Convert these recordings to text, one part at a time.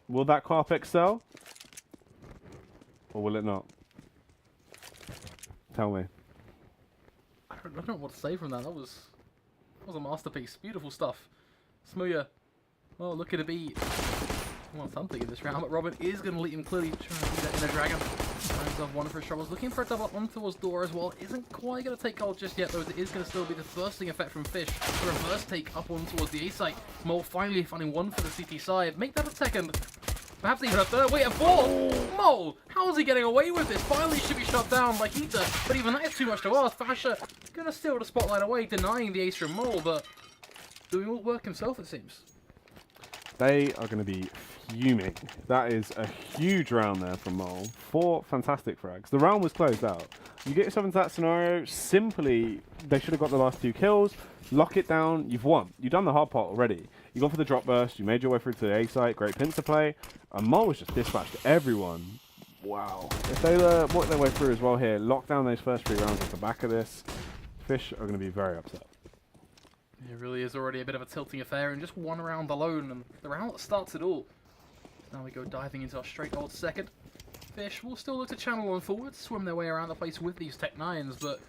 Will that co-op exceL? Or will it not? Tell me. I don't know what to say from that. That was a masterpiece. Beautiful stuff. Smooya. Oh, look at it be. Well, something in this round, but Robin is going to lead him clearly trying to do that in a dragon. Finds off one of his troubles. Looking for a double up on towards door as well. Isn't quite going to take hold just yet, though. It is going to still be the bursting effect from Fish. The reverse take up on towards the A site. Mole finally finding one for the CT side. Make that a second. Perhaps even a third. Wait, a fourth! Mole! How is he getting away with this? Finally should be shot down by Heater, but even that is too much to ask. Fasher going to steal the spotlight away, denying the ace from Mole, but doing all the work himself, it seems. They are going to be fuming. That is a huge round there from Mole. 4 fantastic frags. The round was closed out. You get yourself into that scenario, simply, they should have got the last 2 kills, lock it down, you've won. You've done the hard part already. You gone for the drop burst, you made your way through to the A site, great pincer play, and Mole was just dispatched everyone. Wow. If they work their way through as well here, lock down those first 3 rounds at the back of this, Fish are going to be very upset. It really is already a bit of a tilting affair, and just one round alone, and the round that starts it all. Now we go diving into our straight old second. Fish will still look to channel on forward, swim their way around the place with these Tech 9s, but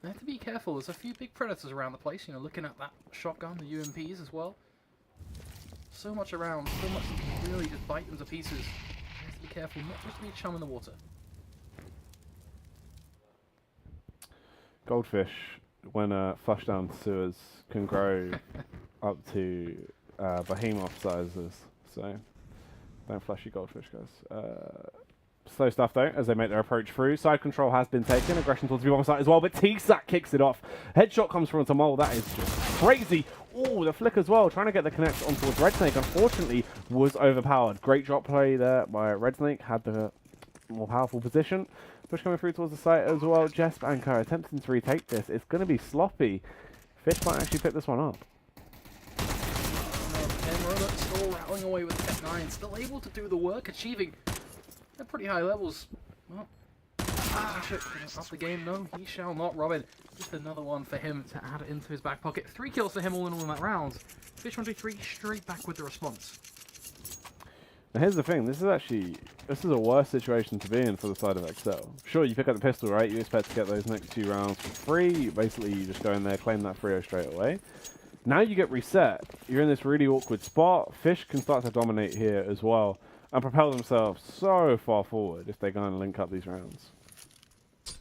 they have to be careful. There's a few big predators around the place, you know, looking at that shotgun, the UMPs as well. So much around, so much that can really just bite them to pieces. You have to be careful not just to be a chum in the water. Goldfish, when flushed down sewers, can grow up to behemoth sizes, so don't flush your goldfish, guys. Slow stuff though, as they make their approach through. Side control has been taken, aggression towards the B-bomb side as well, but T-Sack kicks it off. Headshot comes from onto Mole, that is just crazy. Oh, the flick as well, trying to get the connect on towards Red Snake, unfortunately was overpowered. Great drop play there by Red Snake, had the more powerful position. Push coming through towards the site as well. Jesp and Co attempting to retake this. It's going to be sloppy. Fish might actually pick this one up. Still rattling away with Tech 9, still able to do the work, achieving at pretty high levels. Well, up the game, no, he shall not. Robin, just another one for him to add into his back pocket. 3 kills for him all in all in that round. Fish123 straight back with the response. Now here's the thing, this is a worse situation to be in for the side of exceL. Sure, you pick up the pistol, right? You expect to get those next 2 rounds for free. Basically, you just go in there, claim that 3-0 straight away. Now you get reset. You're in this really awkward spot. Fish can start to dominate here as well and propel themselves so far forward if they go and link up these rounds.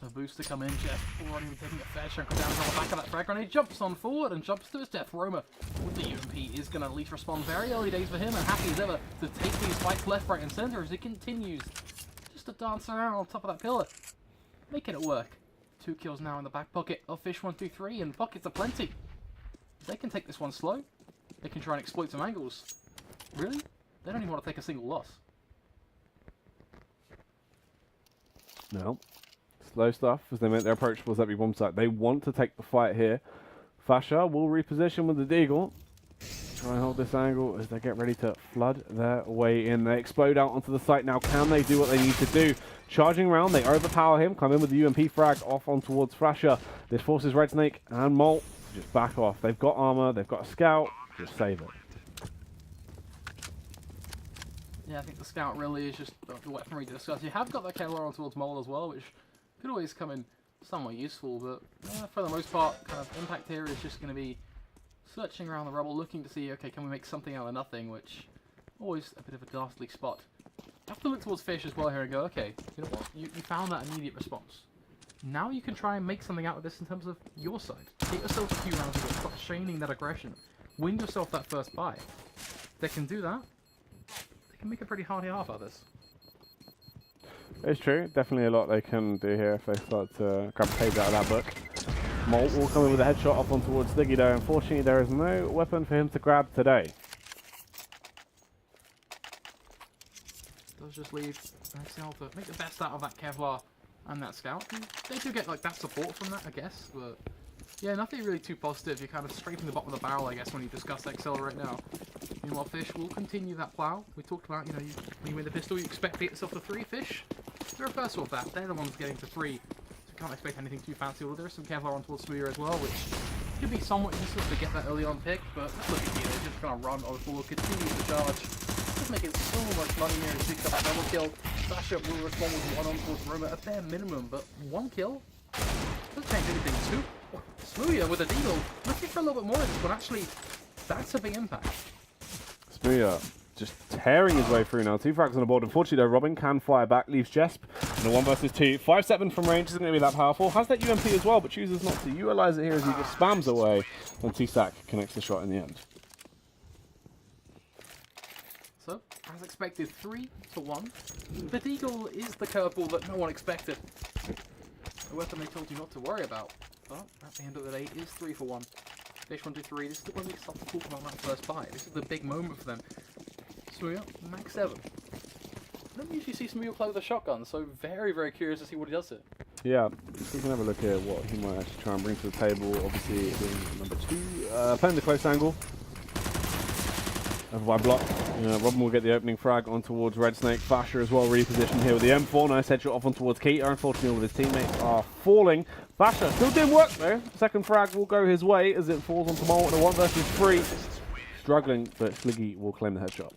The boost to come in, Jeff already taking a fair chunk of damage on the back of that frag grenade. Jumps on forward and jumps to his death. Roma with the UMP is going to at least respond. Very early days for him, and happy as ever to take these fights left, right, and centre as he continues just to dance around on top of that pillar, making it work. 2 kills now in the back pocket of Fish123, and pockets are plenty. They can take this one slow. They can try and exploit some angles. Really? They don't even want to take a single loss. No. Slow stuff as they make their approach towards that B-bomb site. They want to take the fight here. Fasher will reposition with the Deagle. Try and hold this angle as they get ready to flood their way in. They explode out onto the site now. Can they do what they need to do? Charging around, they overpower him. Come in with the UMP frag off on towards Fasher. This forces Red Snake and Mole to just back off. They've got armor, they've got a scout. Just save it. Yeah, I think the scout really is just the weaponry to discuss. You have got that Kevlar on towards Mole as well, which could always come in somewhat useful, but for the most part, kind of impact here is just going to be searching around the rubble, looking to see, okay, can we make something out of nothing, which always a bit of a ghastly spot. You have to look towards Fish as well here and go, okay, you know what, you found that immediate response. Now you can try and make something out of this in terms of your side. Get yourself a few rounds of it, start chaining that aggression, win yourself that first buy. If they can do that, they can make a pretty hardy half out of this. It's true. Definitely a lot they can do here if they start to grab a page out of that book. Molt will come in with a headshot off on towards Stiggy though. Unfortunately, there is no weapon for him to grab today. Does just leave exceL to make the best out of that Kevlar and that scout. And they do get like that support from that, I guess, but yeah, nothing really too positive. You're kind of scraping the bottom of the barrel, I guess, when you discuss exceL right now. Meanwhile, Fish will continue that plow. We talked about, you know, when you win the pistol, you expect to get yourself to 3. Fish, the reversal of that. They're the ones getting to 3. So you can't expect anything too fancy. Although there is some Kevlar on towards Smooya as well, which could be somewhat useful to get that early on pick. But look at here, they're just going to run on forward, continue the charge. Just making so much money here. He picks up another kill. Sasha will respond with one on towards Roma at bare minimum, but one kill doesn't change anything. Two. Smooya with a deagle. Looking for a little bit more of this one. Actually, that's a big impact. Smooya just tearing his way through now. 2 frags on the board. Unfortunately, though, Robin can fire back. Leaves Jesp in a 1 versus 2. 5-7 from range isn't going to be that powerful. Has that UMP as well, but chooses not to utilize it here as he just spams away. And T-Sack connects the shot in the end. So, as expected, 3-1. The deagle is the curveball that no one expected. The weapon they told you not to worry about. But at the end of the day, it is 3-1. Fish123, this is when we start to talk about that first buy. This is the big moment for them. Smooya, max 7. I don't usually see Smooya play with a shotgun, so very, very curious to see what he does it. Yeah, we can have a look at what he might actually try and bring to the table. Obviously, being number 2, playing the close angle. Over by block. Robin will get the opening frag on towards Red Snake. Fasher as well repositioned here with the M4. Nice headshot off on towards Keita. Unfortunately, all of his teammates are falling. Fasher still doing work though. Second frag will go his way as it falls onto Mole in a 1 versus 3. Struggling, but Sliggy will claim the headshot.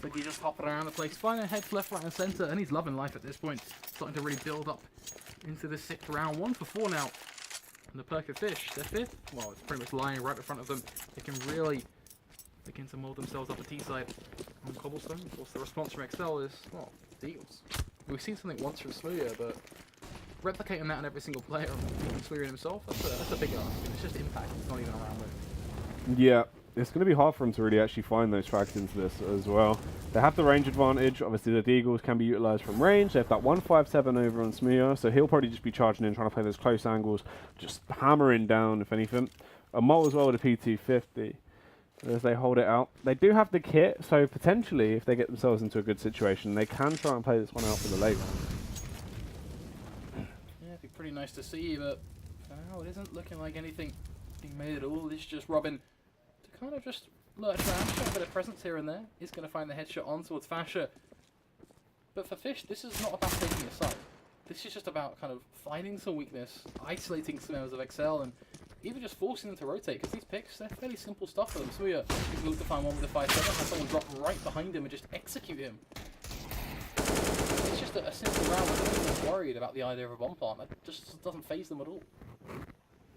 Sliggy just hopping around the place, finding heads left, right and centre, and he's loving life at this point. Starting to really build up into the 6th round. 1 for 4 now. And the Perk of Fish, they're 5th. Well, it's pretty much lying right in front of them. They can really begin to mould themselves up the T side on Cobblestone. Of course, the response from exceL is, well, deals. We've seen something once from Smooya, but replicating that on every single player, even Smooya himself, that's a big ask. It's just impact, it's not even around with. Yeah, it's going to be hard for him to really actually find those frags into this as well. They have the range advantage. Obviously, the Deagles can be utilised from range. They have that 157 over on Smooya, so he'll probably just be charging in, trying to play those close angles, just hammering down, if anything. A Mole as well with a P250. As they hold it out. They do have the kit, so potentially, if they get themselves into a good situation, they can try and play this one out for the late round. Yeah, it'd be pretty nice to see, but for now, it isn't looking like anything being made at all. It's just Robin to kind of just lurch around, show a bit of presence here and there. He's going to find the headshot on towards Fasher. But for Fish, this is not about taking a side. This is just about kind of finding some weakness, isolating some members of exceL, and even just forcing them to rotate, because these picks, they're fairly simple stuff for them. Smooya is going to find one with a 5-7, have someone drop right behind him and just execute him. It's just a simple round where they're not even worried about the idea of a bomb plant. That just doesn't faze them at all.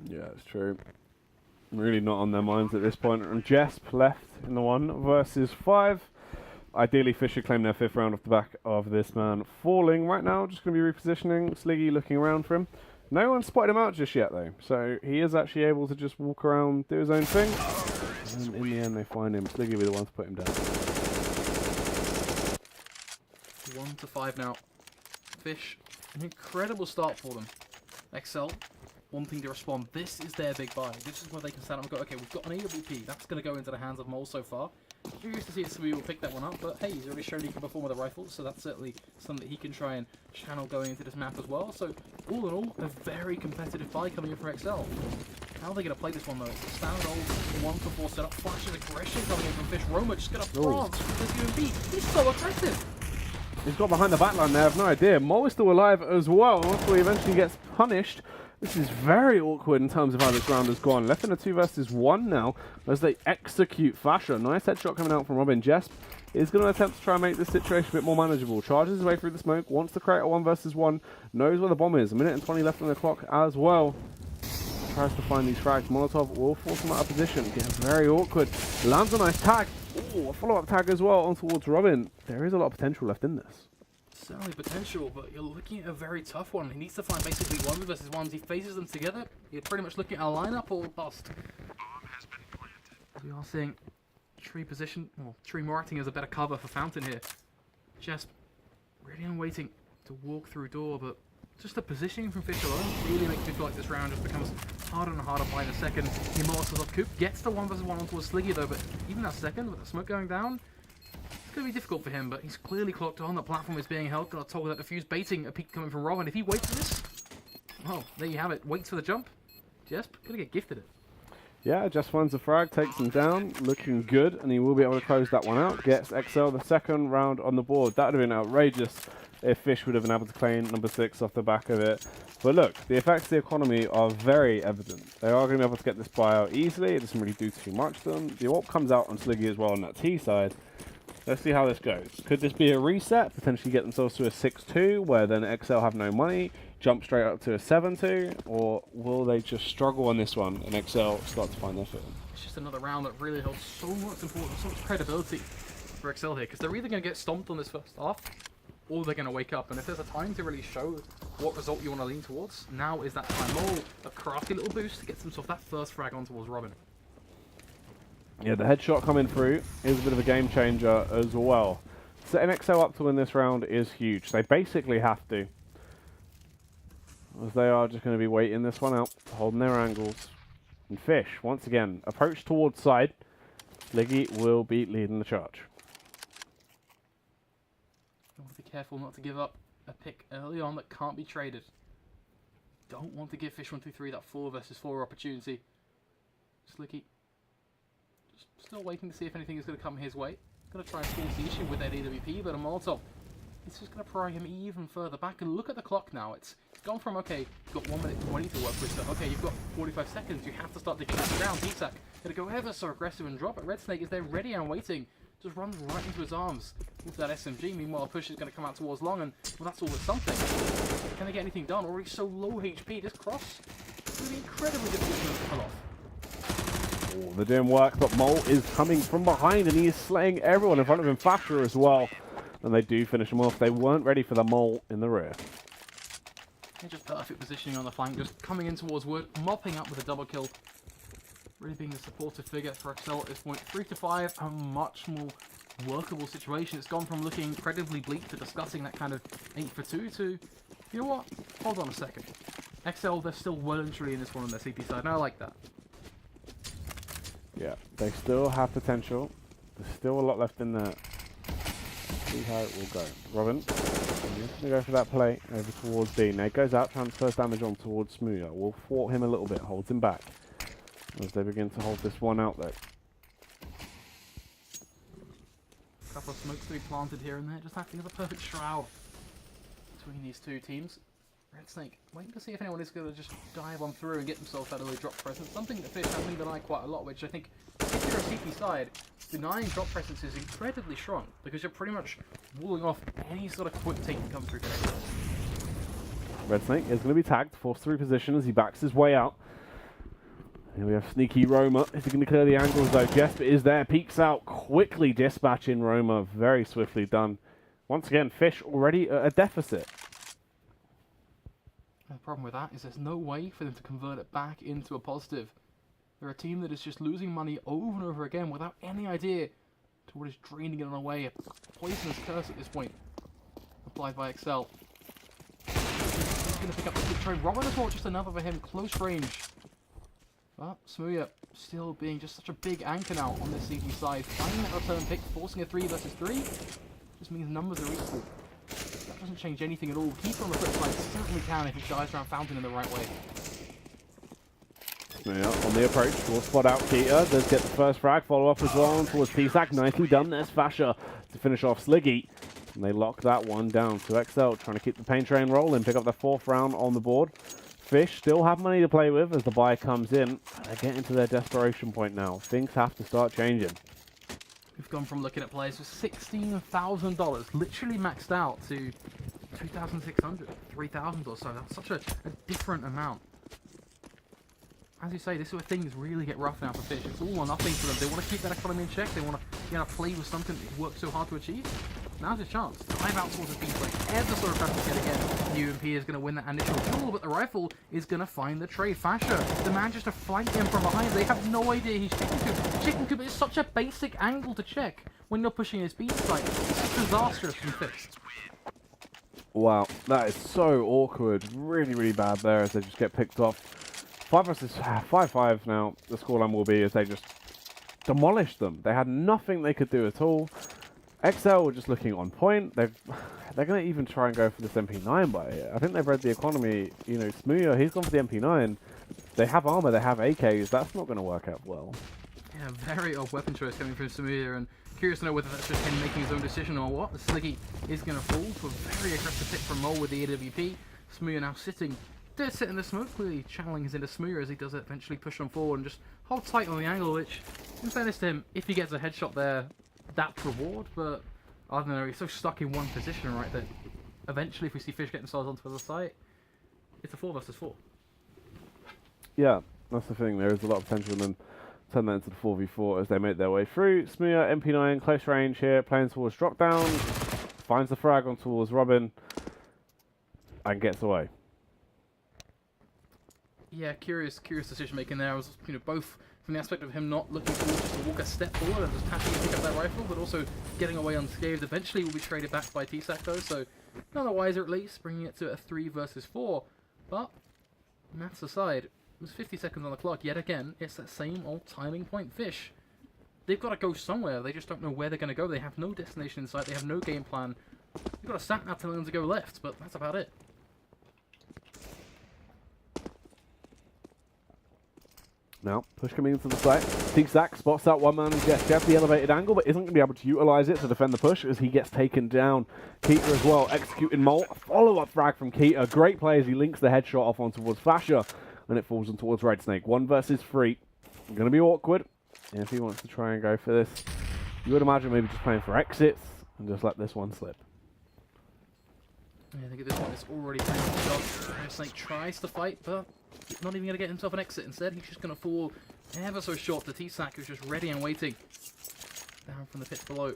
Yeah, it's true. Really not on their minds at this point. And Jesp left in the 1 versus 5. Ideally, Fish should claim their 5th round off the back of this man falling right now. Just going to be repositioning. Sliggy looking around for him. No one's spotted him out just yet, though. So he is actually able to just walk around, do his own thing. And in the end, they find him. Sliggy will be the one to put him down. 1 to 5 now. Fish, an incredible start for them. exceL, wanting to respond. This is their big buy. This is where they can stand up and go, okay, we've got an AWP. That's going to go into the hands of Mole so far. Curious to see if somebody will pick that one up, but hey, he's already shown he can perform with a rifle, so that's certainly something that he can try and channel going into this map as well. So, all in all, a very competitive buy coming in from exceL. How are they going to play this one, though? It's a standard old 1 for 4 setup. Flash's aggression coming in from Fish. Roma just going to France with this UMP. He's so aggressive. He's got behind the backline there, I have no idea. Mole is still alive as well, until he eventually gets punished. This is very awkward in terms of how this round has gone. Left in a 2 versus 1 now as they execute Fasher. Nice headshot coming out from Robin. Jesp is going to attempt to try and make this situation a bit more manageable. Charges his way through the smoke, wants to create a 1 versus 1, knows where the bomb is. 1 minute and 20 left on the clock as well. Tries to find these frags. Molotov will force him out of position. Gets very awkward. Lands a nice tag. Ooh, a follow-up tag as well on towards Robin. There is a lot of potential left in this. Certainly potential, but you're looking at a very tough one. He needs to find basically 1 versus 1s. He faces them together. You're pretty much looking at a lineup or bust. We are seeing tree position, well, tree more acting as a better cover for Fountain here. Just really on waiting to walk through door, but just the positioning from Fish alone really makes me feel like this round just becomes harder and harder by the second. He molotov up Coop, gets the 1 versus 1 on towards Sliggy though, but even that second with the smoke going down, it's going to be difficult for him, but he's clearly clocked on. The platform is being held. Got told that defuse baiting a peek coming from Robin. If he waits for this, well, there you have it. Waits for the jump. Just going to get gifted it. Yeah, just finds the frag, takes him down, looking good, and he will be able to close that one out. Gets exceL the 2nd round on the board. That would have been outrageous if Fish would have been able to claim number 6 off the back of it. But look, the effects of the economy are very evident. They are going to be able to get this buyout easily. It doesn't really do too much to them. The AWP comes out on Sliggy as well on that T side. Let's see how this goes. Could this be a reset? Potentially get themselves to a 6-2, where then exceL have no money, jump straight up to a 7-2, or will they just struggle on this one and exceL start to find their footing? It's just another round that really holds so much importance, so much credibility for exceL here, because they're either going to get stomped on this first half, or they're going to wake up. And if there's a time to really show what result you want to lean towards, now is that time. Oh, a crafty little boost to get himself that first frag on towards Robin. Yeah, the headshot coming through is a bit of a game changer as well. Setting exceL up to win this round is huge. They basically have to, as they are just going to be waiting this one out, holding their angles. And Fish, once again, approach towards side. Liggy will be leading the charge. You want to be careful not to give up a pick early on that can't be traded. Don't want to give Fish123 that 4 versus 4 opportunity. Slicky, just still waiting to see if anything is going to come his way. Going to try and force the issue with that AWP, but a Molotov, it's just going to pry him even further back. And look at the clock now. It's gone from, okay, you've got 1 minute 20 to work with, so okay, you've got 45 seconds. You have to start digging that down. DSAC going to go ever so aggressive and drop it. Red Snake is there ready and waiting. Just runs right into his arms with that SMG. Meanwhile, Push is going to come out towards long, and well, that's always something. Can they get anything done? Already so low HP. This cross is going to be incredibly difficult to pull off. Oh, they're doing work, but Mole is coming from behind, and he is slaying everyone in front of him. Fasher as well. And they do finish him off. They weren't ready for the Mole in the rear. Yeah, just perfect positioning on the flank, just coming in towards Wood, mopping up with a double kill. Really being a supportive figure for exceL at this point. 3 to 5, a much more workable situation. It's gone from looking incredibly bleak to discussing that kind of 8 for 2 to, you know what? Hold on a second. exceL, they're still well and truly in this one on their CP side, and I like that. Yeah, they still have potential. There's still a lot left in there. See how it will go. Robin, he's going to go for that play over towards B. Nate goes out, transfers damage on towards Smooya. Will thwart him a little bit, holds him back as they begin to hold this one out though. A couple of smokes to be planted here and there, just acting as a perfect shroud between these two teams. Red Snake waiting to see if anyone is going to just dive on through and get themselves that early drop presence. Something that Fish have denied quite a lot, which I think, if you're a CP side, denying drop presence is incredibly strong, because you're pretty much walling off any sort of quick take that comes through. Red Snake is going to be tagged, forced through position as he backs his way out. Here we have sneaky Roma. Is he going to clear the angles though? Jesper is there, peeks out, quickly dispatching Roma. Very swiftly done. Once again, Fish already at a deficit. The problem with that is there's no way for them to convert it back into a positive. They're a team that is just losing money over and over again without any idea to what is draining it on away. A poisonous curse at this point, applied by exceL. He's going to pick up the quick trade. Robin as well, just another for him, close range. But Smooya still being just such a big anchor now on this CT side. Finding that return pick, forcing a 3 versus 3, just means numbers are equal. That doesn't change anything at all. Keeper on the flip side certainly can if he dives around Fountain in the right way. Smooya on the approach, will spot out Keita, does get the first frag, follow up as well towards TSAC. Nicely done, there's Fasher to finish off Sliggy. And they lock that one down to exceL, trying to keep the pain train rolling, pick up the 4th round on the board. Fish still have money to play with as the buy comes in. They're getting to their desperation point now. Things have to start changing. We've gone from looking at players with $16,000, literally maxed out, to $2,600, $3,000 or so. That's such a different amount. As you say, this is where things really get rough now for Fish. It's all or nothing for them. They want to keep that economy in check. They want to play with something they've worked so hard to achieve. Now's his chance. Dive out towards the beat like ever so aggressive yet again. The UMP is going to win that initial duel, but the rifle is going to find the trade. Fasher, the man just to flank him from behind. They have no idea he's chicken coop. Chicken coop is such a basic angle to check when you're pushing his beat site. It's disastrous from Fish. Wow, that is so awkward. Really, really bad there as they just get picked off. 5 versus 5-5 now. The scoreline will be as they just demolished them. They had nothing they could do at all. exceL were just looking on point. They're going to even try and go for this MP9 by here. I think they've read the economy. You know, Smooya, he's gone for the MP9. They have armor, they have AKs. That's not going to work out well. Yeah, very odd weapon choice coming from Smooya, and curious to know whether that's just him making his own decision or what. The Sliggy is going to fall to a very aggressive pick from Mole with the AWP. Smooya now sitting, dead sit in the smoke, clearly channeling his into Smooya as he does eventually push on forward and just hold tight on the angle, which, in fairness to him, if he gets a headshot there, that reward, but I don't know, he's so stuck in one position, right, that eventually if we see Fish get themselves onto the site, it's a 4 versus 4. Yeah, that's the thing. There is a lot of potential in them. Turn that into the 4v4 as they make their way through. Smooya, MP9, close range here, playing towards drop down. Finds the frag on towards Robin and gets away. Yeah, curious decision making there. I was, both from the aspect of him not looking forward just to walk a step forward and just passively pick up that rifle, but also getting away unscathed. Eventually will be traded back by exceL though, so none the wiser at least, bringing it to a 3 versus 4. But, maths aside, it was 50 seconds on the clock. Yet again, it's that same old timing point. Fish, they've got to go somewhere. They just don't know where they're going to go. They have no destination in sight. They have no game plan. They've got a sat nav telling them to go left, but that's about it. Now, push coming into the site. exeL spots that one man and gets the elevated angle, but isn't going to be able to utilize it to defend the push as he gets taken down. keeTa as well, executing Molt. A follow-up frag from keeTa. Great play as he links the headshot off on towards Fasher, and it falls on towards Red Snake. 1 versus 3. Going to be awkward if he wants to try and go for this. You would imagine maybe just playing for exits and just let this one slip. Yeah, I think at this point it's already playing for the shot. Red Snake tries to fight, but he's not even going to get himself an exit. Instead, he's just going to fall ever so short to exeL, who's just ready and waiting. Down from the pits below.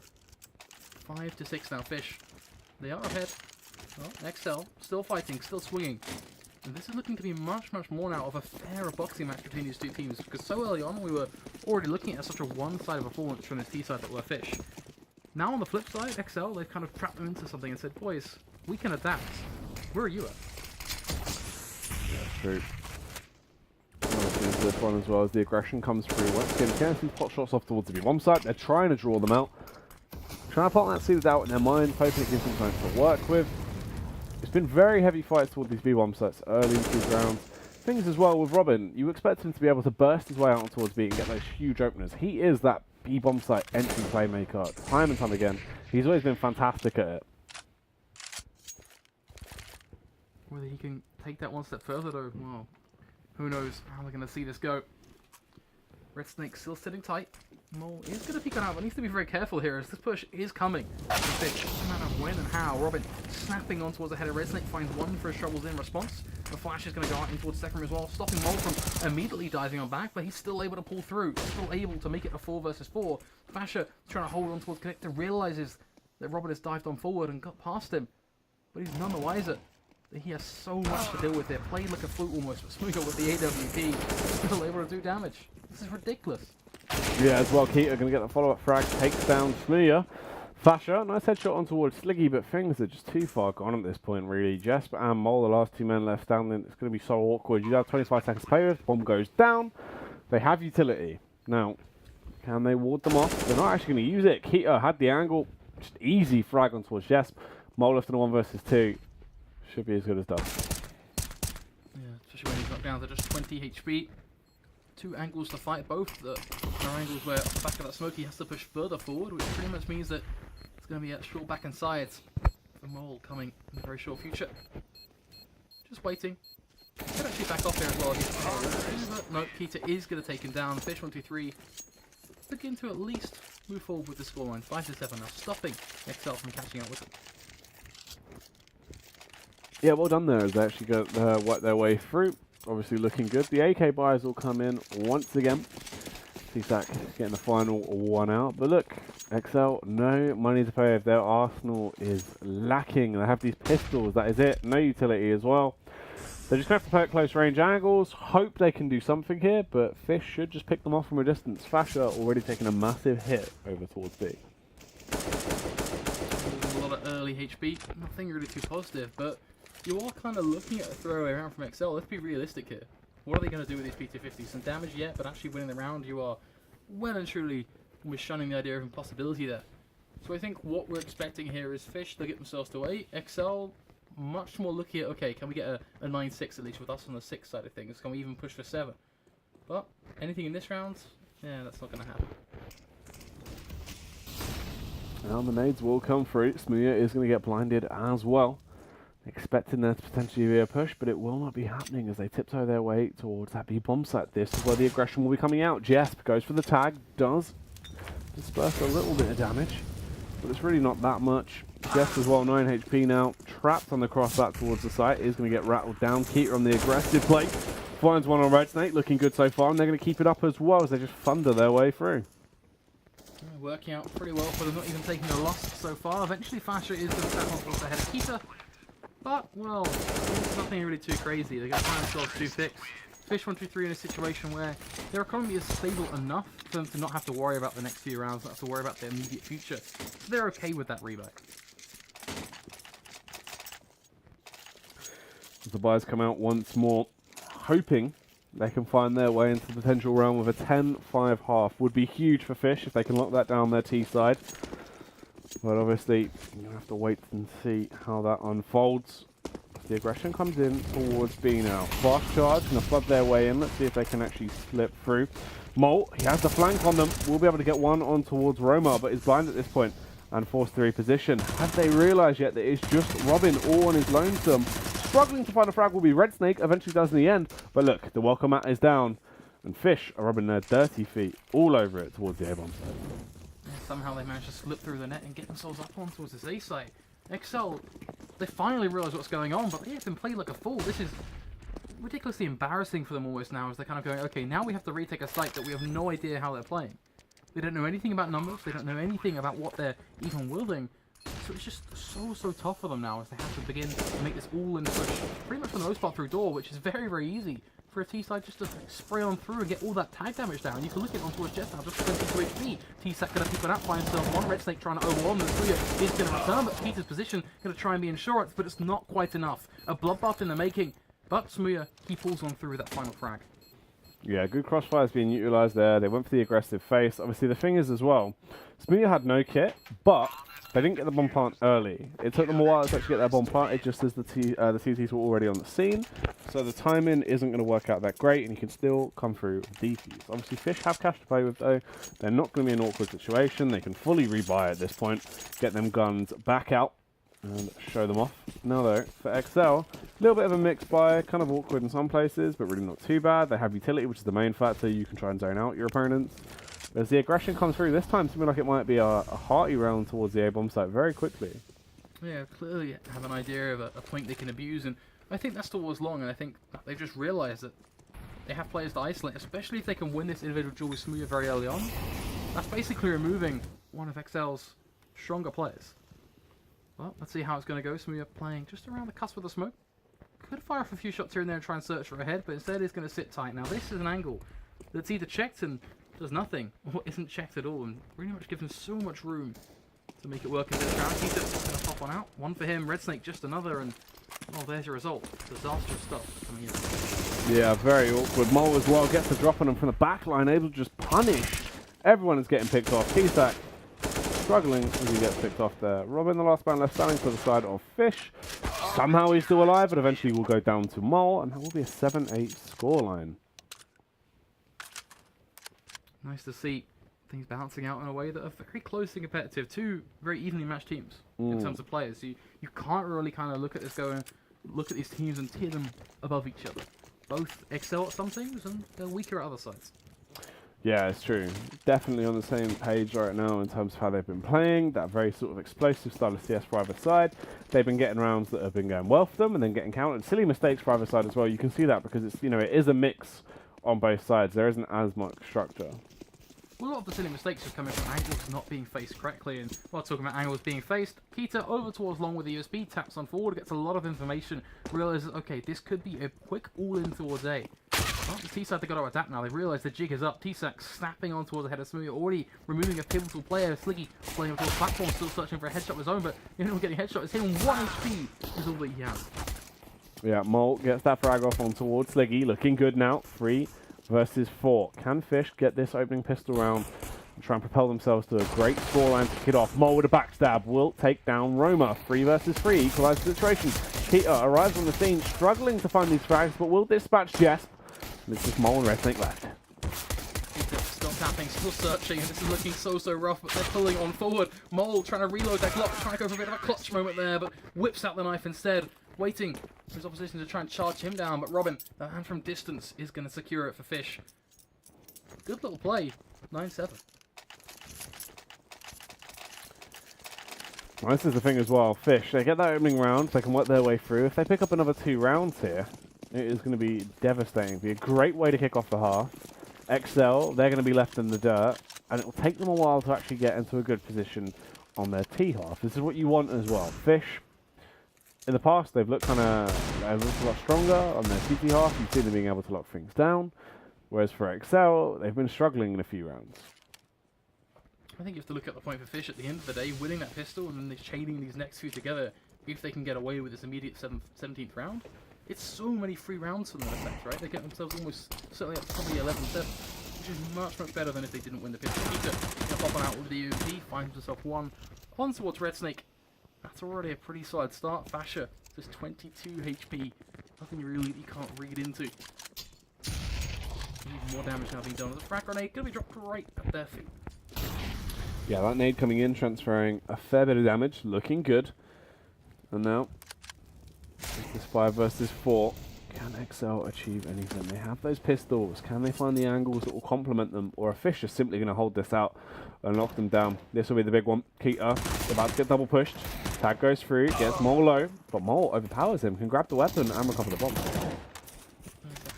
5 to 6 now, Fish. They are ahead. Well, exeL, still fighting, still swinging. And this is looking to be much, much more now of a fairer boxing match between these two teams, because so early on we were already looking at such a one-sided performance from this T-side that were Fish. Now on the flip side, exeL, they've kind of trapped them into something and said, boys, we can adapt. Where are you at? Yeah, true. This one as well as the aggression comes through. Once again, getting some pot shots off towards the B-bomb site. They're trying to draw them out. Trying to plant that seed out in their mind, hoping it gives them something to work with. It's been very heavy fights toward these B-bomb sites early into these rounds. Things as well with Robin, you expect him to be able to burst his way out towards B and get those huge openers. He is that B-bomb site entry playmaker, time and time again. He's always been fantastic at it. Whether he can take that one step further though, well, who knows how we're going to see this go. Red Snake still sitting tight. Mole is going to peek on out, but needs to be very careful here as this push is coming. Fish, no matter when and how. Robin snapping on towards the head of Red Snake, finds one for his troubles in response. The flash is going to go out in towards second as well, stopping Mole from immediately diving on back, but he's still able to pull through, still able to make it a 4 versus 4. Fasher trying to hold on towards Connector, realizes that Robin has dived on forward and got past him, but he's none the wiser. He has so much to deal with there. Played like a flute almost, but Smooya with the AWP still able to do damage. This is ridiculous. Yeah, as well, keeTa going to get the follow-up frag, takes down Smooya. Fasher, nice headshot on towards Sliggy, but things are just too far gone at this point, really. Jesp and Mole, the last two men left standing. It's going to be so awkward. You have 25 seconds to play with. Bomb goes down. They have utility. Now, can they ward them off? They're not actually going to use it. keeTa had the angle. Just easy frag on towards Jesp. Mole left in a 1 versus 2. Should be as good as done. Yeah, especially when he's knocked down to just 20 HP. 2 angles to fight, both that are angles where off the back of that smoke he has to push further forward, which pretty much means that it's going to be a short back and sides for Mole coming in the very short future. Just waiting. Could actually back off here as well. No, keeTa is going to take him down. Fish123 begin to at least move forward with the scoreline. 5 to 7 now, stopping exeL from catching up with it. Yeah, well done there as they actually work their way through. Obviously looking good. The AK buyers will come in once again. exeL getting the final one out. But look, exeL, no money to pay if their arsenal is lacking. They have these pistols, that is it. No utility as well. They're just going to have to play at close range angles. Hope they can do something here, but Fish should just pick them off from a distance. Fasher already taking a massive hit over towards B. A lot of early HP, nothing really too positive, but you are kind of looking at a throwaway round from exeL. Let's be realistic here. What are they going to do with these P250s? Some damage yet, but actually winning the round, you are well and truly shunning the idea of impossibility there. So I think what we're expecting here is Fish, they get themselves to 8. exeL, much more looking at, okay, can we get a 9-6 at least with us on the 6 side of things? Can we even push for 7? But anything in this round, yeah, that's not going to happen. Now the nades will come through. Smooya is going to get blinded as well. Expecting there to potentially be a push, but it will not be happening as they tiptoe their way towards that B-bomb site. This is where the aggression will be coming out. Jesp goes for the tag, does disperse a little bit of damage, but it's really not that much. Jess as well, 9 HP now, trapped on the cross back towards the site, is going to get rattled down. Keita on the aggressive play, finds one on Red Snake, looking good so far, and they're going to keep it up as well as they just thunder their way through. Working out pretty well for them, not even taking a loss so far. Eventually Fasher is going to step on towards the head of Keita, but, well, it's nothing really too crazy. They're going to find themselves 2 picks. Fish123 in a situation where their economy is stable enough for them to not have to worry about the next few rounds, not have to worry about their immediate future. So they're okay with that rebuy. The buys come out once more, hoping they can find their way into the potential realm of a 10-5 half. Would be huge for Fish if they can lock that down their T side. But obviously, you're going to have to wait and see how that unfolds. The aggression comes in towards B now. Fast charge, going to flood their way in. Let's see if they can actually slip through. Mole, he has the flank on them. Will be able to get one on towards Roma, but is blind at this point and forced to reposition. Have they realised yet that it's just Robin all on his lonesome? Struggling to find a frag will be Red Snake, eventually does in the end. But look, the welcome mat is down, and Fish are rubbing their dirty feet all over it towards the A-bomb side. Yeah, somehow they managed to slip through the net and get themselves up on towards this A site. exceL, they finally realise what's going on, but they have been played like a fool. This is ridiculously embarrassing for them almost now, as they're kind of going, okay, now we have to retake a site that we have no idea how they're playing. They don't know anything about numbers, they don't know anything about what they're even wielding. So it's just so tough for them now as they have to begin to make this all-in push, pretty much for the most part through door, which is very easy for a T-side just to spray on through and get all that tag damage down. You can look at it on towards Jess now, just 22 HP. T-Sack going to pick it up, find himself one. Red Snake trying to overwhelm the Suya is going to return, but Peter's position going to try and be insurance, but it's not quite enough. A bloodbath in the making, but Smuya, he pulls on through with that final frag. Yeah, good crossfires being utilised there. They went for the aggressive face. Obviously, the thing is as well, Smuya had no kit, but they didn't get the bomb plant early. It took them a while to actually get their bomb planted, just as the CTs were already on the scene. So the timing isn't going to work out that great, and you can still come through with defuse. Obviously, Fish have cash to play with, though. They're not going to be an awkward situation. They can fully rebuy at this point, get them guns back out, and show them off. Now, though, for exceL, a little bit of a mixed buy, kind of awkward in some places, but really not too bad. They have utility, which is the main factor. You can try and zone out your opponents. As the aggression comes through, this time seeming like it might be a hearty round towards the A-bomb site very quickly. Yeah, clearly have an idea of a point they can abuse, and I think that's towards long, and I think they've just realised that they have players to isolate, especially if they can win this individual duel with Smuya very early on. That's basically removing one of exceL's stronger players. Well, let's see how it's going to go. Smuya playing just around the cusp of the smoke. Could fire off a few shots here and there and try and search for a head, but instead is going to sit tight. Now, this is an angle that's either checked and does nothing, or isn't checked at all, and pretty much gives him so much room to make it work in this round. He's going to pop one out. One for him, Red Snake just another, and oh, there's your result. Disastrous stuff coming in. Yeah, very awkward. Mole as well gets the drop on him from the back line, able to just punish. Everyone is getting picked off. T-Sack struggling as he gets picked off there. Robin, the last man left standing to the side of Fish. Somehow he's still alive, but eventually will go down to Mole, and that will be a 7-8 scoreline. Nice to see things balancing out in a way that are very close and competitive. Two very evenly matched teams in terms of players. You can't really kind of look at this going, look at these teams and tier them above each other. Both excel at some things and they're weaker at other sides. Yeah, it's true. Definitely on the same page right now in terms of how they've been playing. That very sort of explosive style of CS for either side. They've been getting rounds that have been going well for them and then getting countered. Silly mistakes for either side as well. You can see that because it's, you know, it is a mix on both sides. There isn't as much structure. Well, a lot of the silly mistakes are coming from angles not being faced correctly, and while talking about angles being faced, Keita over towards long with the USB, taps on forward, gets a lot of information, realises, okay, this could be a quick all-in towards A. Well, the T-side, they've got to adapt now, they realise the jig is up, T-Sack snapping on towards the head of Smuya, already removing a pivotal player, Sliggy playing towards platform, still searching for a headshot of his own, but you're not getting a headshot, it's hitting 1 HP, is all that he has. Yeah, Mole gets that frag off on towards Sliggy, looking good now, 3 versus 4. Can Fish get this opening pistol round and try and propel themselves to a great scoreline to kick it off? Mole with a backstab will take down Roma. 3 versus 3, equalises the situation. Keita arrives on the scene, struggling to find these frags, but will dispatch Jess. It's just Mole and Red Snake left. Still tapping, still searching, and this is looking so rough, but they're pulling on forward. Mole trying to reload that Glock, trying to go for a bit of a clutch moment there, but whips out the knife instead, waiting for his opposition to try and charge him down, but Robin, the man from distance, is going to secure it for Fish. Good little play, 9-7. Well, this is the thing as well. Fish, they get that opening round, they can work their way through. If they pick up another 2 rounds here, it is going to be devastating. It'll be a great way to kick off the half. exceL, they're going to be left in the dirt, and it will take them a while to actually get into a good position on their T half. This is what you want as well. Fish, in the past, they've looked a lot stronger on their CT half. You've seen them being able to lock things down. Whereas for exceL, they've been struggling in a few rounds. I think you have to look at the point for Fish at the end of the day, winning that pistol and then they're chaining these next few together. If they can get away with this immediate 17th round, it's so many free rounds for them in effect, right? They get themselves almost certainly up to probably 11-7, which is much better than if they didn't win the pistol. Peter popping out with the UMP, finds himself one on towards Red Snake. That's already a pretty solid start. Fasher, just 22 HP. Nothing really you can't read into. Even more damage now being done. The frag grenade gonna be dropped right at their feet. Yeah, that nade coming in, transferring a fair bit of damage, looking good. And now, it's this 5 versus 4. Can exceL achieve anything? They have those pistols. Can they find the angles that will complement them? Or are Fish just simply going to hold this out and knock them down? This will be the big one. Keita about to get double pushed. Tag goes through, gets Mole low, but Mole overpowers him, can grab the weapon and recover the bomb.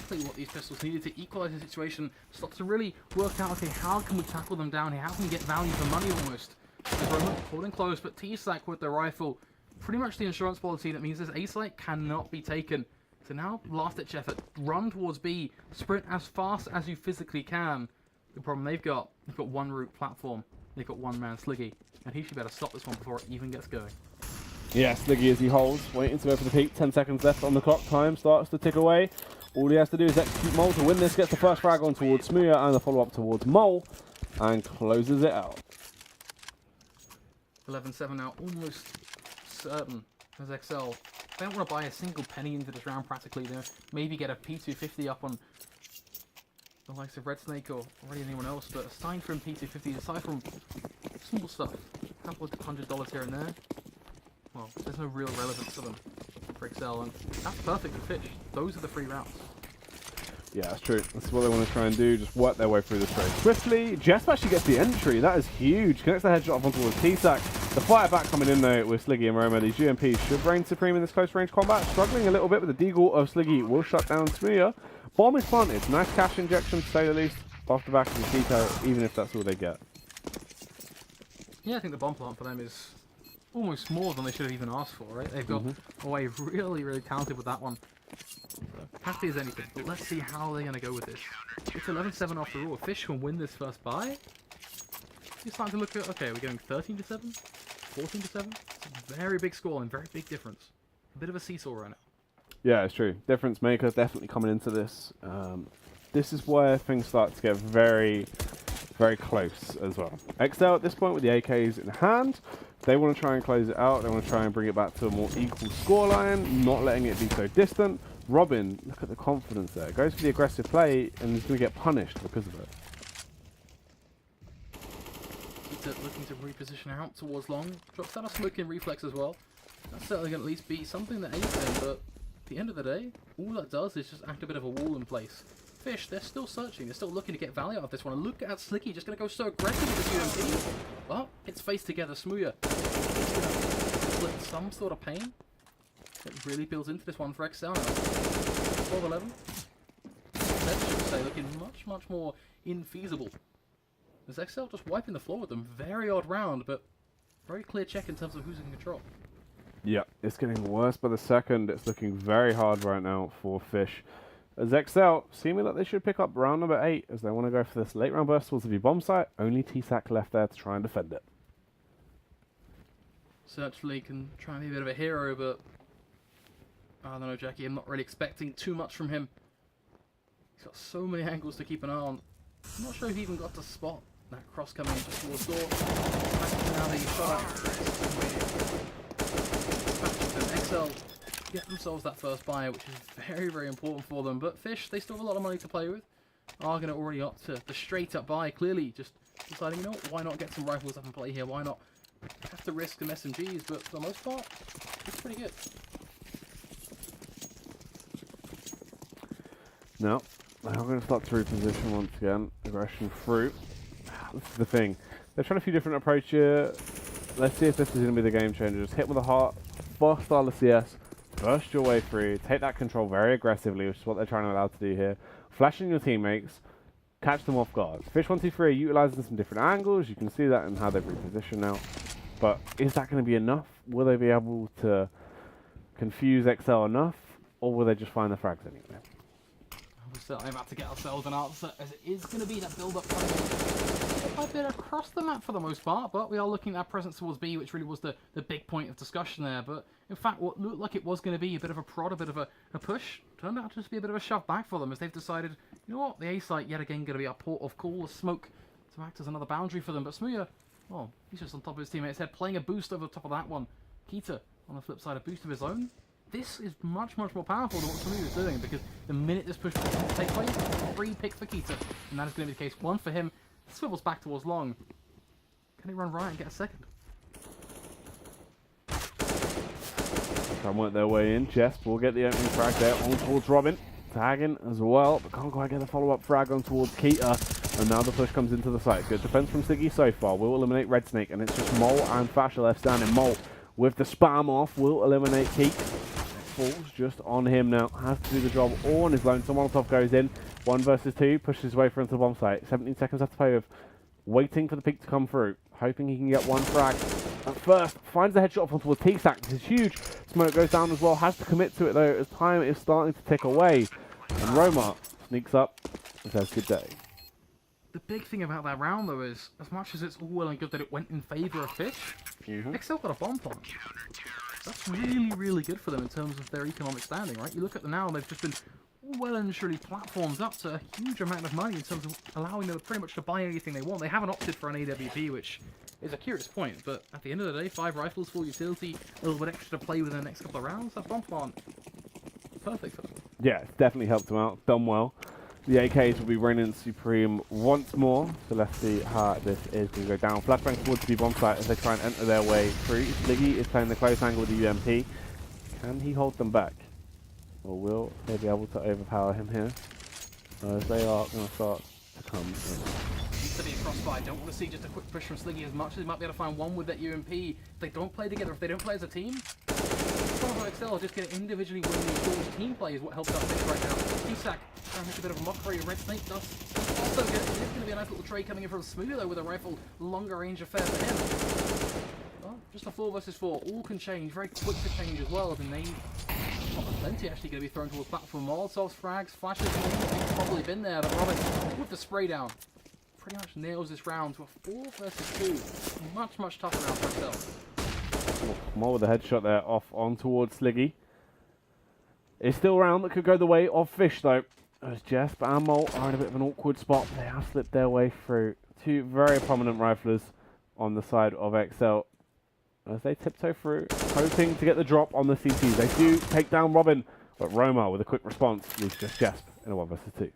Exactly what these pistols needed to equalise the situation. Start to really work out, okay, how can we tackle them down here? How can we get value for money almost? Roman holding close, but T-Sack with the rifle. Pretty much the insurance policy that means this A-Site cannot be taken. So now, last-ditch effort. Run towards B. Sprint as fast as you physically can. The problem they've got one route platform. They've got one man, Sliggy. And he should better stop this one before it even gets going. Yeah, Sliggy as he holds, waiting to go for the peak. 10 seconds left on the clock. Time starts to tick away. All he has to do is execute Mole to win this. Gets the first frag on towards Smooya and the follow-up towards Mole. And closes it out. 11-7 now, almost certain as exceL. They don't want to buy a single penny into this round practically. They maybe get a P250 up on the likes of Red Snake or already anyone else, but aside from P250, aside from small stuff, a couple of $100 here and there, well, there's no real relevance to them for exceL, and that's perfect for Fish. Those are the free routes. Yeah, that's true. That's what they want to try and do, just work their way through this very swiftly. Jesp actually gets the entry. That is huge. Connects the headshot up onto the T-Sack. The fire back coming in though with Sliggy and Roma. These UMPs should reign supreme in this close range combat. Struggling a little bit with the deagle of Sliggy. Will shut down Smooya. Bomb is planted. Nice cash injection to say the least. Off the back of the Kiko, even if that's all they get. Yeah, I think the bomb plant for them is almost more than they should have even asked for, right? They've got away really talented with that one. So, happy as anything, but let's see how they're going to go with this. It's 11-7 after all. Fish can win this first buy. You're starting to look at, okay, we're going 13-7? 14-7? It's a very big score and very big difference. A bit of a seesaw right now. Yeah, it's true. Difference makers definitely coming into this. This is where things start to get very close as well. exceL at this point with the AKs in hand, they want to try and close it out. They want to try and bring it back to a more equal scoreline, not letting it be so distant. Robin, look at the confidence there. Goes for the aggressive play and is going to get punished because of it. Looking to reposition out towards long. Drops out a smoking reflex as well. That's certainly going to at least be something that aids them, but at the end of the day, all that does is just act a bit of a wall in place. Fish, they're still searching, they're still looking to get value out of this one. And look at Sliggy, just going to go so aggressive with the UMP. Well, it's face together, Smooya. It's going to split some sort of pain. It really builds into this one for exceL now. 12-11. That should say looking much more infeasible. As exceL just wiping the floor with them. Very odd round, but very clear check in terms of who's in control. Yeah, it's getting worse by the second. It's looking very hard right now for Fish. As exceL, seeming that they should pick up round number 8 as they want to go for this late round burst towards the bomb site. Only T-Sack left there to try and defend it. Certainly can try and be a bit of a hero, but I don't know, Jackie. I'm not really expecting too much from him. He's got so many angles to keep an eye on. I'm not sure if he even got to spot that cross coming in just towards door. Now they shot out. exceL get themselves that first buy, which is very important for them. But Fish, they still have a lot of money to play with. Are going to already opt to the straight up buy. Clearly, just deciding, you know what, why not get some rifles up and play here? Why not have to risk some SMGs? But for the most part, it's pretty good. Now, they're going to start to reposition once again. Aggression through. This is the thing. They've tried a few different approaches here. Let's see if this is going to be the game changer. Just hit with a heart, fast style of CS, burst your way through, take that control very aggressively, which is what they're trying to allow to do here. Flashing your teammates, catch them off guard. Fish123 are utilizing some different angles. You can see that in how they've repositioned now. But is that going to be enough? Will they be able to confuse exceL enough? Or will they just find the frags anyway? We're certainly about to get ourselves an answer, as it is going to be that build-up quite a bit across the map for the most part, but we are looking at our presence towards B, which really was the big point of discussion there. But in fact, what looked like it was going to be a bit of a prod, a bit of a push, turned out to just be a bit of a shove back for them, as they've decided, you know what, the A site yet again going to be a port of call, a smoke to act as another boundary for them. But smooya, well, he's just on top of his teammate's head, playing a boost over the top of that one. keeTa, on the flip side, a boost of his own. This is much, much more powerful than what smooya is doing, because the minute this push takes place, 3 picks for keeTa, and that is going to be the case. 1 for him, swivels back towards long. Can he run right and get a second? Try and work their way in. Jesp will get the opening frag there on towards Robin. Tagging as well, but can't quite get the follow-up frag on towards keeTa. And now the push comes into the site. Good defense from Siggy so far. Will eliminate Red Snake, and it's just Mole and Fasher left standing. Mole with the spam off will eliminate Keek. Falls just on him now. Has to do the job all on his own. So Molotov goes in. 1 versus 2. Pushes his way through into the bomb site. 17 seconds left to play with. Waiting for the peak to come through. Hoping he can get 1 frag. At first, finds the headshot off towards T-Stack. This is huge. Smoke goes down as well. Has to commit to it though, as time is starting to tick away. And Roma sneaks up and says good day. The big thing about that round though is, as much as it's all well and good that it went in favour of Fish, exceL got a bomb plant. That's really, really good for them in terms of their economic standing, right? You look at them now, they've just been well and truly platformed up to a huge amount of money in terms of allowing them pretty much to buy anything they want. They haven't opted for an AWP, which is a curious point, but at the end of the day, 5 rifles, 4 utility, a little bit extra to play with in the next couple of rounds. That bomb plant, perfect for them. Yeah, it's definitely helped them out. Done well. The AKs will be reigning supreme once more. So let's see how this is going to go down. Flashbang towards the bomb site as they try and enter their way through. Liggy is playing the close angle with the UMP. Can he hold them back? Or will they be able to overpower him here? As they are going to start to come in. Needs to be a crossfire. Don't want to see just a quick push from Sliggy as much as they might be able to find one with that UMP. If they don't play together, if they don't play as a team, some of exceL are just going to individually win these calls. Team play is what helps out Fish right now. T-Sack trying to make a bit of a mockery. Red Snake does also get it. It's going to be a nice little trade coming in from smooya though with a rifle, longer range affair for him. Well, just a 4 versus 4. All can change. Very quick to change as well. And they plenty actually going to be thrown towards platform. Molotovs, frags, flashes. They've probably been there, but Robin with the spray down pretty much nails this round to a 4 versus 2. Much, much tougher round for exceL. More with the headshot there off on towards Sliggy. It's still a round that could go the way of Fish though. As Jesp and Mole are in a bit of an awkward spot. They have slipped their way through. 2 very prominent riflers on the side of exceL. As they tiptoe through, hoping to get the drop on the CTs. They do take down Robin, but Roma with a quick response leaves just Jesp in a 1 versus 2.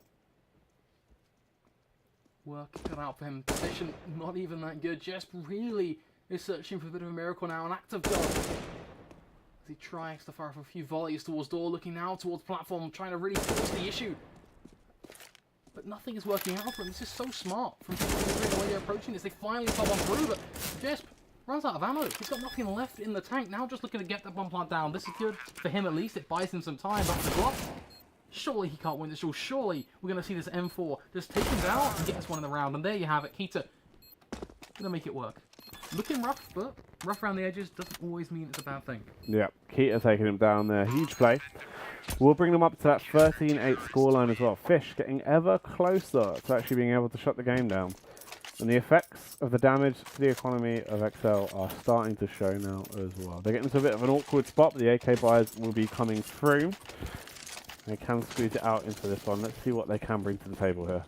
Work cut out for him. Position not even that good. Jesp really is searching for a bit of a miracle now. An act of God. As he tries to fire off a few volleys towards door, looking now towards platform, trying to really force the issue. But nothing is working out for him. This is so smart from the way they're approaching this. They finally pop on through, but Jesp runs out of ammo. He's got nothing left in the tank. Now just looking to get that bomb plant down. This is good for him at least. It buys him some time. Back to the block. Surely he can't win this. Surely we're going to see this M4 just take him down and get this one in the round. And there you have it. keeTa going to make it work. Looking rough, but rough around the edges doesn't always mean it's a bad thing. Yeah, keeTa taking him down there. Huge play. We'll bring them up to that 13-8 scoreline as well. Fish getting ever closer to actually being able to shut the game down. And the effects of the damage to the economy of exceL are starting to show now as well. They're getting into a bit of an awkward spot, but the AK buyers will be coming through. They can squeeze it out into this one. Let's see what they can bring to the table here.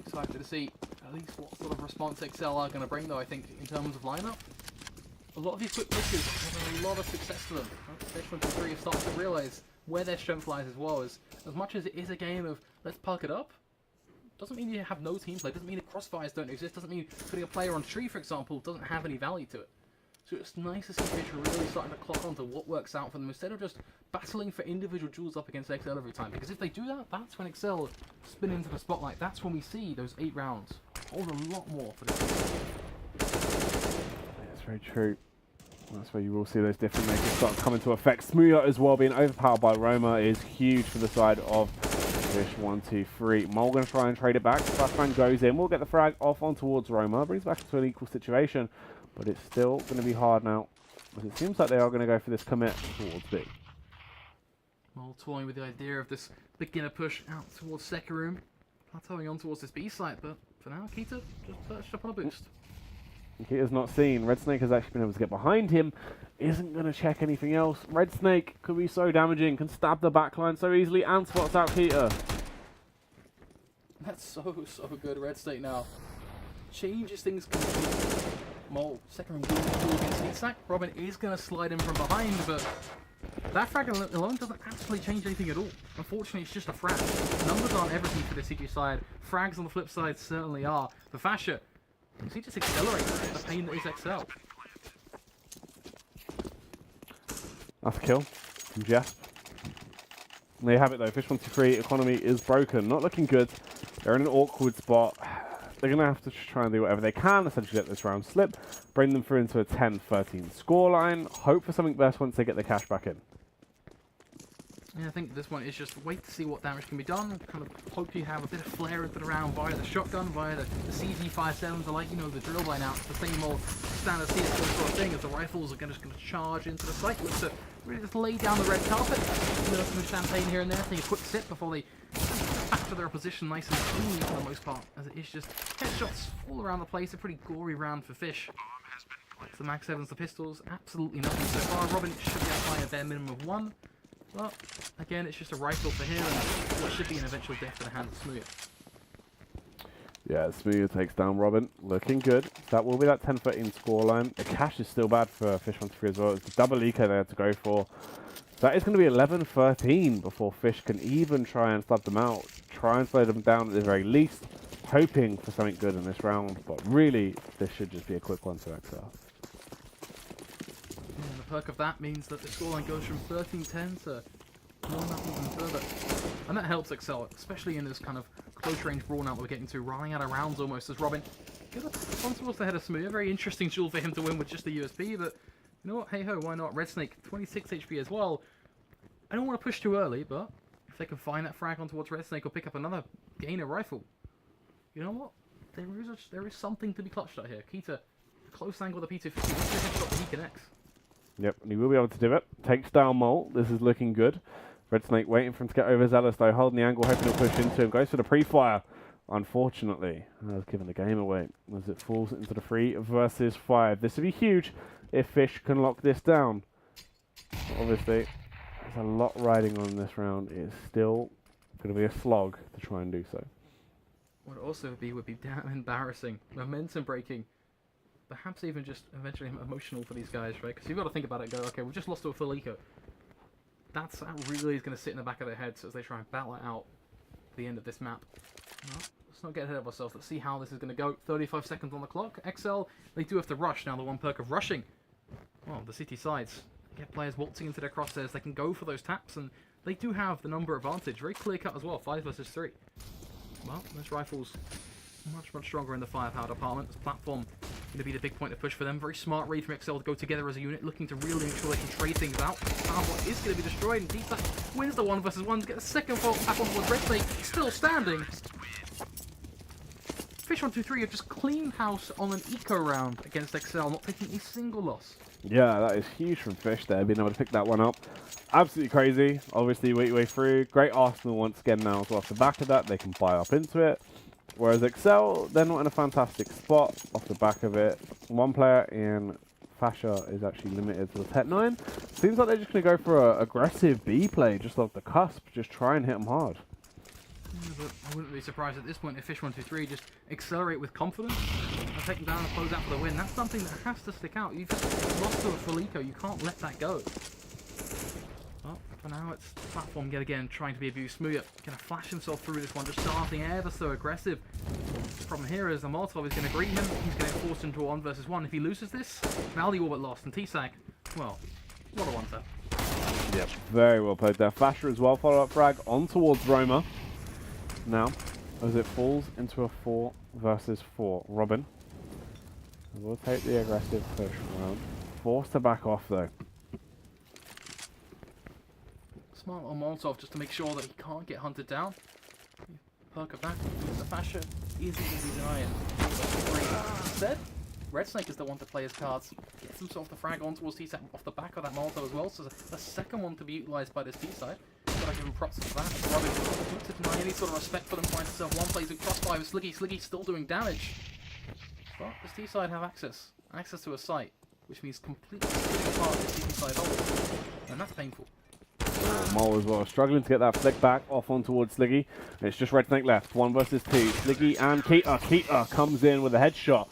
Excited to see at least what sort of response exceL are going to bring, though, I think, in terms of lineup. A lot of these quick pushes have a lot of success to them. Fish123 have started to realise where their strength lies as well. As much as it is a game of let's park it up, doesn't mean you have no team play, doesn't mean the crossfires don't exist, doesn't mean putting a player on tree, for example, doesn't have any value to it. So it's nice to see Fish really starting to clock on to what works out for them instead of just battling for individual jewels up against exceL every time. Because if they do that, that's when exceL spin into the spotlight. That's when we see those 8 rounds hold a lot more for this team. That's very true. That's where you will see those different makers start to come into effect. Smooya as well being overpowered by Roma is huge for the side of Fish123. Mole going to try and trade it back. Flashbang goes in. We'll get the frag off on towards Roma. Brings back into an equal situation. But it's still going to be hard now. As it seems like they are going to go for this commit towards B. Mole toying with the idea of this beginner push out towards second room. Plateauing on towards this B site. But for now, Kita just perched up on a boost. Kita's not seen. Red Snake has actually been able to get behind him. Isn't going to check anything else. Red Snake could be so damaging. Can stab the backline so easily and spots out Kita. That's so good. Red Snake now changes things completely. Mole, second room goal against Isak. Robin is going to slide in from behind, but that frag alone doesn't actually change anything at all. Unfortunately, it's just a frag. Numbers aren't everything for the CG side. Frags on the flip side certainly are. For Fasher, he just accelerates the pain that is exceL. That's a kill from Jeff. And there you have it though. Fish123 economy is broken. Not looking good. They're in an awkward spot. They're going to have to try and do whatever they can, essentially get this round slip, bring them through into a 10-13 scoreline, hope for something best once they get the cash back in. Yeah, I think this one is just wait to see what damage can be done. Kind of hope you have a bit of flair into the round via the shotgun, via the CG57s. I like, you know, the drill by now. It's the same old standard CSGO sort of thing as the rifles are just going to charge into the site. Look to really just lay down the red carpet. A little some champagne here and there, take a quick sip before they factor their opposition nice and clean for the most part. As it is just headshots all around the place. A pretty gory round for Fish. It's the Mag 7s, the pistols, absolutely nothing so far. Robin should be applying a bare minimum of 1. But, again, it's just a rifle for him, and what should be an eventual death in the hands of Smooya. Yeah, Smooya takes down Robin. Looking good. That will be that 10-13 scoreline. The cash is still bad for Fish123 as well. It's the double eco they had to go for. So that is going to be 11-13 before Fish can even try and stab them out. Try and slow them down at the very least. Hoping for something good in this round. But really, this should just be a quick one to exceL. And the perk of that means that the scoreline goes from 13-10 to 1-0 even further. And that helps exceL, especially in this kind of close range brawl now that we're getting to, running out of rounds almost as Robin gets one towards the head of Smooya. Very interesting duel for him to win with just the USP, but you know what, hey ho, why not? Red Snake, 26 HP as well. I don't want to push too early, but if they can find that frag on towards Red Snake or pick up another gainer rifle, you know what? There is something to be clutched at here. Kita, close angle with the P250, what's the headshot that he connects? Yep, and he will be able to do it. Takes down Mole. This is looking good. Red Snake waiting for him to get over Zealous though, holding the angle, hoping he'll push into him. Goes for the pre-fire. Unfortunately, has given the game away as it falls into the 3 versus 5. This would be huge if Fish can lock this down. But obviously, there's a lot riding on this round. It's still going to be a slog to try and do so. What also would be damn embarrassing. Momentum breaking. Perhaps even just eventually emotional for these guys, right? Because you've got to think about it and go, okay, we've just lost to a full eco. That really is going to sit in the back of their heads as they try and battle it out at the end of this map. Well, let's not get ahead of ourselves. Let's see how this is going to go. 35 seconds on the clock. exceL, they do have to rush. Now, the one perk of rushing, well, the city sides get players waltzing into their crosshairs. They can go for those taps, and they do have the number advantage. Very clear cut as well, 5 versus 3. Well, those rifles much stronger in the firepower department. This platform going to be the big point of push for them. Very smart read from exceL to go together as a unit, looking to really make sure they can trade things out. Powerful is going to be destroyed, and Deepak wins the 1 versus 1 to get the second fault back on towards Red Snake, still standing. Fish123 have just cleaned house on an eco round against exceL, not taking a single loss. Yeah, that is huge from Fish there, being able to pick that one up. Absolutely crazy. Obviously, work your way through. Great Arsenal once again now. So off the back of that, they can buy up into it. Whereas exceL, they're not in a fantastic spot off the back of it. One player in Fasher is actually limited to the Pet 9. Seems like they're just going to go for an aggressive B play, just off the cusp. Just try and hit them hard. Yeah, but I wouldn't be surprised at this point if Fish123 just accelerate with confidence and take them down and close out for the win. That's something that has to stick out. You've just lost to a full eco. You can't let that go. Well, for now, it's the platform yet again trying to be abused. Smooya going to flash himself through this one, just starting ever so aggressive. The problem here is the Molotov is going to greet him. He's going to force into a 1 versus 1. If he loses this, value all but lost. And T-Sag, well, what a one-tap. Yep, very well played there. Fasher as well, follow-up frag on towards Roma. Now, as it falls into a 4 versus 4. Robin We'll take the aggressive push round. Forced to back off though. Smart on Molotov just to make sure that he can't get hunted down. Perk of that, the Fasher is going to be denying. Instead, Red Snake is the one to play his cards. Gets himself the frag on towards T-side off the back of that Molotov as well, so the second one to be utilised by this T-side. Gotta give him props for that. Robin not to deny any sort of respect for them trying to serve one plays with crossfire with Sliggy. Sliggy still doing damage. But does T-side have access to a site, which means completely splitting apart this T-side hold. And that's painful. Mole as well, struggling to get that flick back off on towards Sliggy. It's just Red Snake left, 1 versus 2. Sliggy and keeTa. keeTa comes in with a headshot.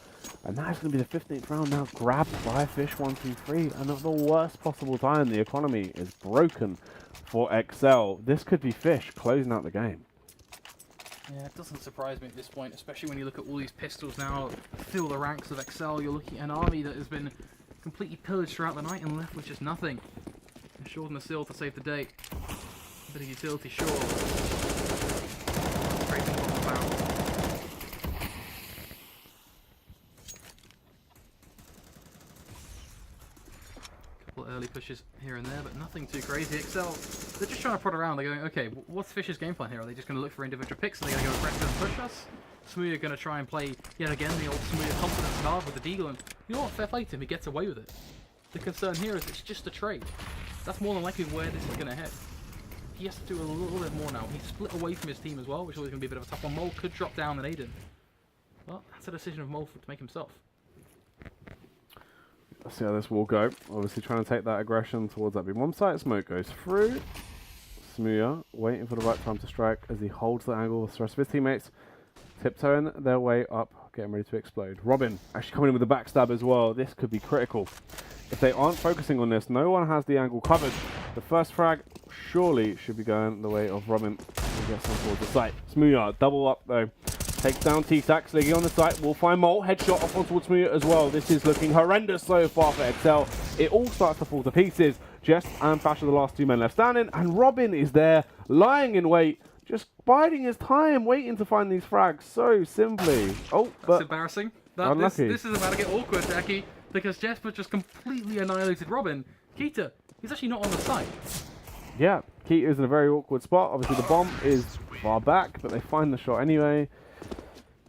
And that's going to be the 15th round now, grabbed by Fish123. And at the worst possible time, the economy is broken for exceL. This could be Fish closing out the game. Yeah, it doesn't surprise me at this point, especially when you look at all these pistols now fill the ranks of exceL. You're looking at an army that has been completely pillaged throughout the night and left with just nothing. Short on the sill to save the day. A bit of utility, sure. Scraping off the barrel. Couple of early pushes here and there, but nothing too crazy. exceL, they're just trying to prod around. They're going, okay, what's Fish's game plan here? Are they just going to look for individual picks? Are they going to go aggressive and push us? smooya going to try and play, yet again, the old smooya confidence card with the deagle. And you know what? Fair play to him. He gets away with it. The concern here is it's just a trade. That's more than likely where this is going to head. He has to do a little bit more now. He's split away from his team as well, which is always going to be a bit of a tough one. Mole could drop down and Aiden. Well, that's a decision of Mole to make himself. Let's see how this will go. Obviously trying to take that aggression towards that B1 site. Smoke goes through. smooya waiting for the right time to strike as he holds the angle with the rest of his teammates. Tiptoeing their way up, getting ready to explode. Robin actually coming in with the backstab as well. This could be critical. If they aren't focusing on this, no one has the angle covered. The first frag surely should be going the way of Robin. He gets on towards the site. smooya double up though. Takes down T-Sax, Sliggy on the site. We'll find Mole. Headshot off on towards smooya as well. This is looking horrendous so far for exceL. It all starts to fall to pieces. Jess and Fash are the last two men left standing, and Robin is there, lying in wait, just biding his time, waiting to find these frags so simply. Oh, that's embarrassing. Unlucky. This is about to get awkward, Jackie, because Jesper just completely annihilated Robin. keeTa, he's actually not on the site. Yeah, keeTa is in a very awkward spot. Obviously, the bomb is far back, but they find the shot anyway.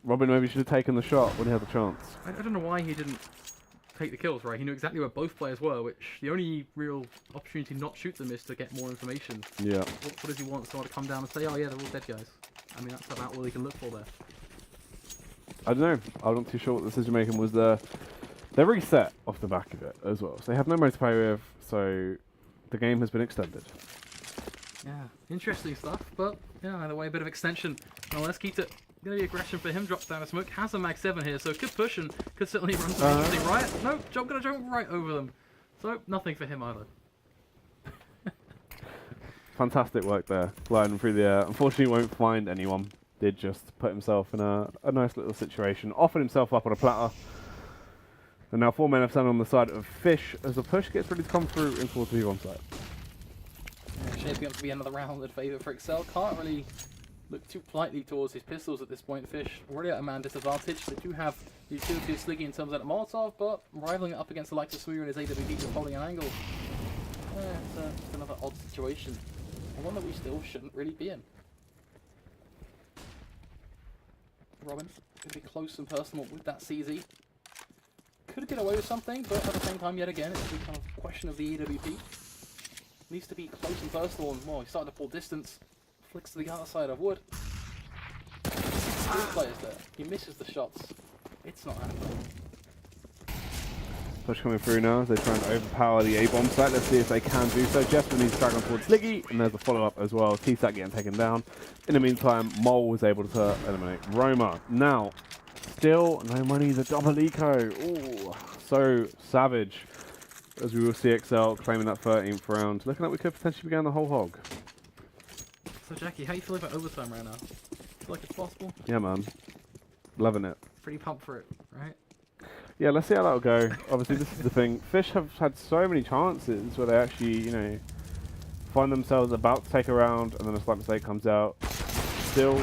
Robin maybe should have taken the shot when he had the chance. I don't know why he didn't take the kills, right? He knew exactly where both players were, which the only real opportunity to not shoot them is to get more information. Yeah. What does he want? Someone to come down and say, oh yeah, they're all dead guys. I mean, that's about all he can look for there. I don't know. I'm not too sure what the decision making was there. They're reset off the back of it as well. So they have no money to play with, so the game has been extended. Yeah, interesting stuff, but yeah, either way, a bit of extension. Unless keeTa, gonna be aggression for him, drops down a smoke, has a mag 7 here, so could push and could certainly run some interesting riot. No, gonna jump right over them. So, nothing for him either. Fantastic work there, gliding through the air. Unfortunately, won't find anyone. Did just put himself in a nice little situation, offered himself up on a platter. And now 4 men have standing on the side of Fish as the push gets ready to come through in towards the V1 side. Yeah, shaping up to be another round in favour for exceL. Can't really look too politely towards his pistols at this point. Fish already at a man disadvantage. They do have the utility of Sliggy in terms of that Molotov, but rivaling it up against the likes of smooya and his AWP just holding an angle. Yeah, it's another odd situation. And one that we still shouldn't really be in. Robin could be close and personal with that CZ. Could get away with something, but at the same time, yet again, it's the kind of question of the AWP. Needs to be close and personal, and well, he's starting to pull distance. Flicks to the other side of wood. Three players there. He misses the shots. It's not happening. Push coming through now as they try and overpower the A-bomb site. Let's see if they can do so. Jesper needs to drag on towards Sliggy, and there's a follow-up as well. T-Sack getting taken down. In the meantime, Mole was able to eliminate Roma. Now, still no money, the double eco. Ooh, so savage. As we will see exceL claiming that 13th round. Looking like we could potentially be going the whole hog. So Jackie, how you feel about overtime right now? Feel like it's possible? Yeah, man. Loving it. Pretty pumped for it, right? Yeah, let's see how that'll go. Obviously, this is the thing. Fish have had so many chances where they actually, you know, find themselves about to take a round and then a slight mistake comes out. Still,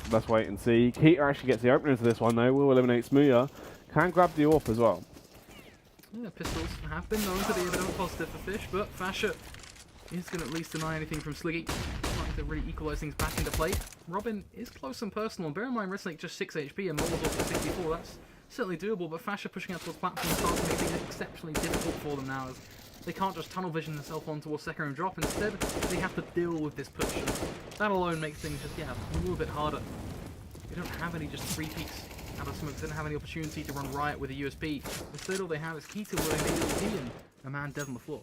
let's wait and see. keeTa actually gets the opener to this one, though. We'll eliminate smooya. Can grab the AWP as well. Yeah, pistols have been known to be a bit of a positive for Fish, but Fasher is going to at least deny anything from Sliggy. Trying to really equalise things back into play. Robin is close and personal, and bear in mind Wrestling just 6 HP and Mole's also 64. That's certainly doable, but Fasher pushing out towards platform starts to make things exceptionally difficult for them now, as they can't just tunnel vision themselves onto a second room drop. Instead, they have to deal with this push, and that alone makes things just, yeah, a little bit harder. They don't have any just free peeks out of smokes. They don't have any opportunity to run riot with a USP. Instead, all they have is Keita with an AWP and a man dead on the floor.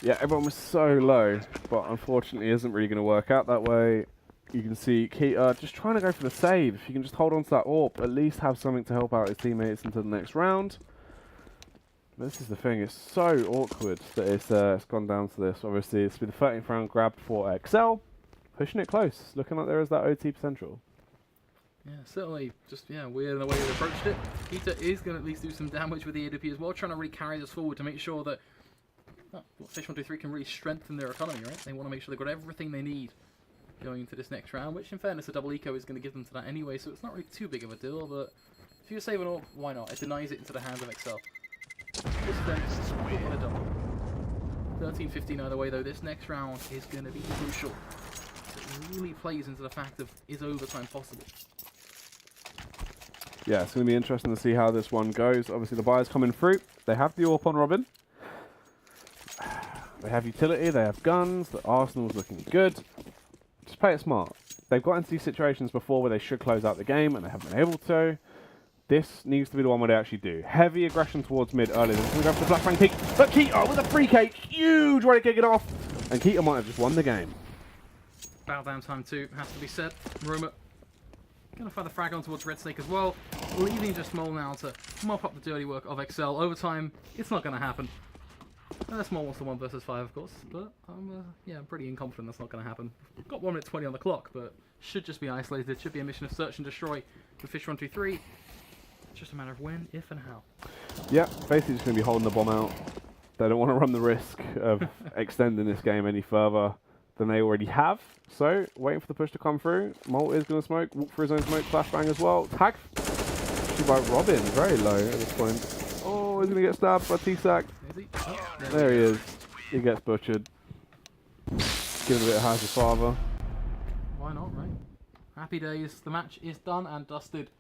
Yeah, everyone was so low, but unfortunately isn't really going to work out that way. You can see Keita just trying to go for the save. If you can just hold on to that AWP, at least have something to help out his teammates into the next round. This is the thing, it's so awkward that it's gone down to this. Obviously, it's been the 13th round grab for exceL. Pushing it close, looking like there is that OT potential. Yeah, certainly just, yeah, weird in the way they approached it. Keita is going to at least do some damage with the AWP as well, trying to really carry this forward to make sure that Fish123 can really strengthen their economy, right? They want to make sure they've got everything they need going into this next round, which in fairness a double eco is going to give them to that anyway, so it's not really too big of a deal, but if you're saving all, why not? It denies it into the hands of exceL. This defense will get a double. 13-15 either way though, this next round is going to be crucial. It really plays into the fact of, is overtime possible? Yeah, it's going to be interesting to see how this one goes. Obviously the buyer's coming through. They have the AWP on Robin. They have utility, they have guns, the Arsenal's looking good. Just play it smart. They've got into these situations before where they should close out the game and they haven't been able to. This needs to be the one where they actually do. Heavy aggression towards mid early. They're going to go for the flashbang peek. But Keita with a free cake. Huge way to kick it off. And Keita might have just won the game. Bow down time too, has to be said. Roma going to find the frag on towards Red Snake as well. Leaving just Mole now to mop up the dirty work of exceL. Overtime, it's not going to happen. Small wants the 1 versus 5, of course, but I'm pretty confident that's not going to happen. We've got 1 minute 20 on the clock, but should just be isolated. Should be a mission of search and destroy for Fish123. It's just a matter of when, if, and how. Yeah, basically just going to be holding the bomb out. They don't want to run the risk of extending this game any further than they already have. So, waiting for the push to come through. Mole is going to smoke, walk through his own smoke, flashbang as well. Tag actually by Robin, very low at this point. Oh, he's going to get stabbed by T-Sack. Is he? Oh, There he is. He gets butchered. Give him a bit of how's your father. Why not, right? Happy days. The match is done and dusted.